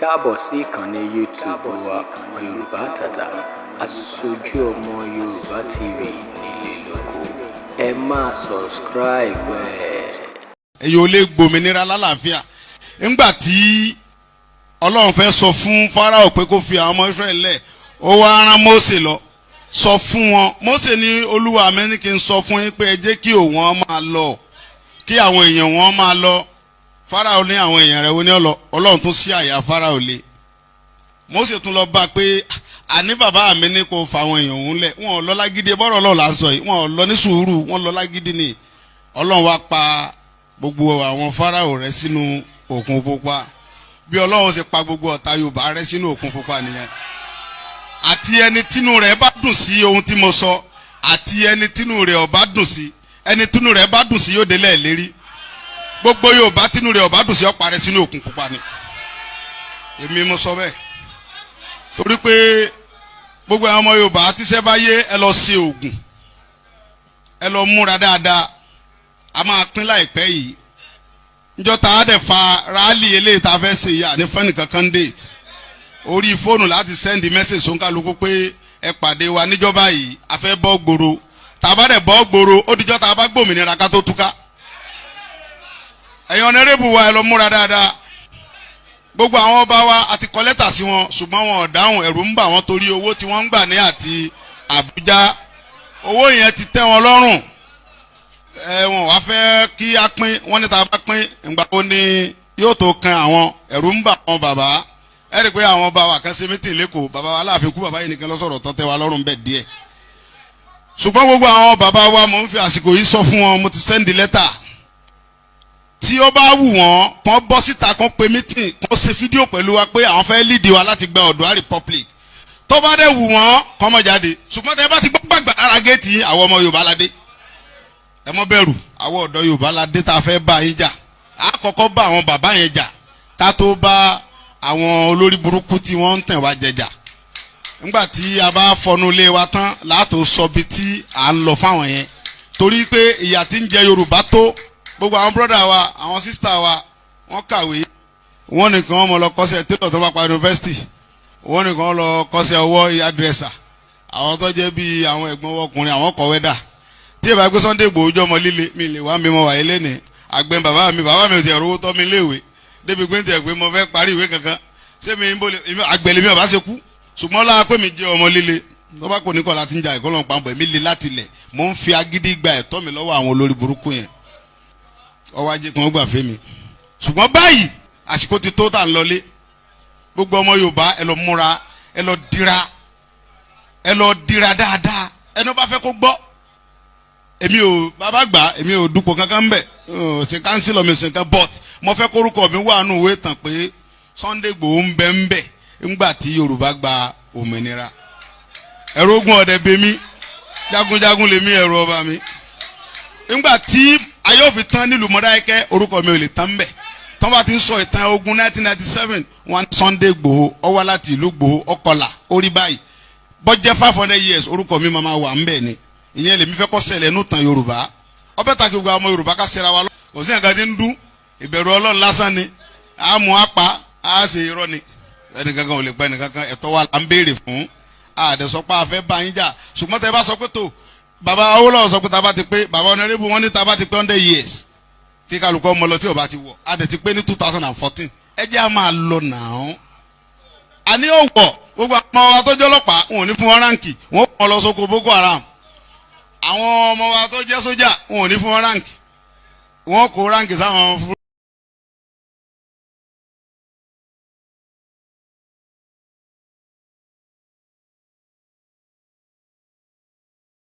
káàbọ̀ sí ìkànnì YouTube wa Yorùbá Àtàtà aṣojú ọmọ Yorùbá TV nílé lóko ẹ máa subscribe ẹ̀. èyí ò lè gbòmìnira lálàáfíà ńgbà tí Ọlọ́run fẹ́ sọ fún Fáráò pé kó fi àwọn ọmọ Ísírẹ́lì lẹ̀ ó wá rán Mósè lọ sọ fún wọn. Mósè ní Olúwa mi ní kí n sọ fún yín pé ẹ jẹ́ kí òun máa lọ kí àwọn èèyàn wọn máa lọ. Fáráò ní àwọn èèyàn rẹ̀ wo ní Ọlọ́run tún sí àyà Fáráò lé. Mósè tún lọ bá pé àní bàbá mi ní kó fa àwọn èèyàn òun lẹ̀ wọn ò lọ lágídí bọ́rọ̀ Ọlọ́run là ń sọ yìí wọn ò lọ ní sùúrù wọn lọ lágídí ni. Ọlọ́run wá pa gbogbo àwọn Fáráò rẹ̀ sínú òkun pupa bí Ọlọ́run ṣe pa gbogbo ọ̀tá Yorùbá rẹ̀ sínú òkun pupa nìyẹn. Àti ẹni tínú rẹ̀ bá dùn sí ohun tí mo sọ àti ẹni tínú rẹ̀ ò bá dùn sí ẹni tínú rẹ̀ bá dùn sí yóò délẹ̀ lérí. Gbogbo Yorùbá tínú rẹ̀ ò bá dùn sí ó parẹ́ sínú òkun pupa ni. Èmi mo sọ bẹ́ẹ̀ torí pé gbogbo àwọn ọmọ Yorùbá tíṣẹ́ bá yé ẹ lọ ṣe oògùn ẹ lọ múra dáadáa a máa pín láìpẹ́ yìí njọ́ ta á dẹ̀ fa rálì eléyìí tá a fẹ́ ṣe yà ní fẹ́nìkan candidate orí fóònù láti sẹ́ndì mẹ́sẹ̀jì sóńkálukú pé ẹ pàdé wa níjọba yìí a fẹ́ bọ́ gbòòrò tá a bá dẹ̀ bọ́ gbòòrò ó dijọ́ tá a bá gbòmìnira ká tó túká. ẹ̀yin ọ̀nẹ́rẹ́bù wa ẹ lọ múra dáadáa gbogbo àwọn ọba wa àti kọ lẹ́tà sí wọn ṣùgbọ́n wọn ò dáhùn ẹ̀rù ń bà wọ́n torí owó tí wọ́n ń gbà ní àti Àbújá owó yẹn ti tẹ́ wọn lọ́rùn wọn wá fẹ́ kí a pín wọn ní ta bá pín ìgbà wo ni yóò tó kan àwọn ẹ̀rù ń bà wọn bàbá ẹ rí i pé àwọn ọba wa kan ṣe mítìn lẹ́kọ̀ọ́ bàbá wa Aláàfin kú bàbá yìí nìkan lọ sọ̀rọ̀ tọ́tẹ́ wa lọ́rùn bẹ́ẹ̀ díẹ̀ ṣùgbọ́n gbogbo àwọn bàbá wa mò ń fi àsìkò yìí sọ fún wọn mo ti sẹ́ndì lẹ́tà tí ó bá wù wọ́n kàn bọ́ síta kàn pe mítìn kàn ṣe fídíò pẹ̀lú wa pé àwọn fẹ́ lídìí wa láti gba Oòduà Republic tó bá dẹ̀ wù wọ́n kàn mọ́ jáde ṣùgbọ́n tẹ́ bá ti gbọ́ gbàgbà ara géètì àwọn ọmọ Yorùbá ládé ẹ mọ́ bẹ̀rù àwọn ọ̀dọ́ Yorùbá ládé tá a fẹ́ bá yín jà á kọ́kọ́ bá àwọn bàbá yẹn jà ká tó bá àwọn olórí burúkú tí wọ́n ń tẹ̀ wá jẹjà nígbà tí a bá fọnú ilé wa tán láàtò sọ bí tí à ń lọ fáwọn yẹn torí pé ìyà tí ń jẹ Yorùbá tó gbogbo àwọn brọ́dà wa àwọn sísítà wa wọ́n kàwé wọ́n nìkan wọ́n mọ̀ lọ kọ́ṣẹ́ télọ̀ tó bá pa yunifásitì wọ́n nìkan lọ kọ́ṣẹ́ ọwọ́ hairdresser àwọn tó jẹ́ bíi àwọn ẹ̀gbọ́n ọkùnrin àwọn kọ̀wé dà tí ìbá gbé Sunday Igboho jọ ọmọ líle mi lè wá mi mọ wàyí lẹ́nìí àgbẹ̀ bàbá mi ò tiẹ̀ rówó tọ́ mi léèwé débi pé ń tiẹ̀ pé mo fẹ́ parí ìwé kankan ṣé mi ń bọ̀ àgbẹ̀lẹ̀ mi ò bá ṣe kú ṣùgbọ́n lára pé mi jẹ́ ọmọ líle tó bá kò ní kọ́ láti ń jà ìkọ́lọ́ pàmpọ̀ mi le láti lẹ̀ mò ń fi agídí gba ẹ̀tọ́ mi lọ́wọ́ àwọn olórí burúkú yẹn ọwọ́ ajé kan gbà fẹ́ mi ṣùgbọ́n báyìí àsìkò ti tó tà ń lọlé gbogbo ọmọ Yorùbá ẹ lọ múra ẹ lọ dira dáadáa ẹni bá fẹ́ kó gbọ́ èmi ò bàbá gbà èmi ò dúpọ̀ kankan ń bẹ̀ ṣe kánsílọ̀ mi ṣe nǹkan but mo fẹ́ kórúkọ mi wà nù ìwé tàn pé Sunday Igboho ń bẹ ńgbà tí Yorùbá gba òmìnira ẹ̀rọ ogun ọ̀dẹ bèmí jagunjagun lèmi ẹ̀rọ ọba mi ńgbà tí ayé òfin tán nílùú Mọdákẹ́kẹ́ orúkọ mi ò lè tán bẹ̀ tán bá ti ń sọ ìtàn ogun 1997 wọn Sunday Igboho ó wá láti ìlú Igboho ọkọlà orí báyìí bọ́jẹ́ 500 years orúkọ mi máa wà ń bẹ̀ ni ìyẹn lèmi fẹ́ kọ́ ṣẹlẹ̀ nù tàn Yorùbá ọbẹ̀ tàkì gbogbo ọmọ Yorùbá ká ṣera wa lọ kò sí nǹkan tí ń dún ìbẹ̀rù Ọlọ́run lásán ni àmú apá á ṣe irọ́ ni ẹnìkankan ò lè pa ẹnìkankan ẹ̀tọ́ wa là ń béèrè fún àdẹ̀sọ́pá afẹ́ bá yín jà ṣùgbọ́n tẹ bá sọ pé tó bàbá Awólọ́wọ̀ sọ pé tá a bá ti pé bàbá Ọ̀nàrẹ́bù wọn ní tá a bá ti pé 100 years kí kálukọ́ ọmọ lọ tí ò bá ti wọ̀ a dẹ̀ ti pé ní 2014 ẹ jẹ́ a máa lọ nàá. àní ò wọ̀ gbogbo àwọn ọmọ wa tó jẹ́ ọlọ́pàá wọn ò ní fún wọn ráǹkì wọn ò kọ́ lọ sóko Boko Haram àwọn ọmọ wa tó jẹ́ sójà wọn ò ní fún wọn ráǹkì wọn kó ráǹkì sáwọn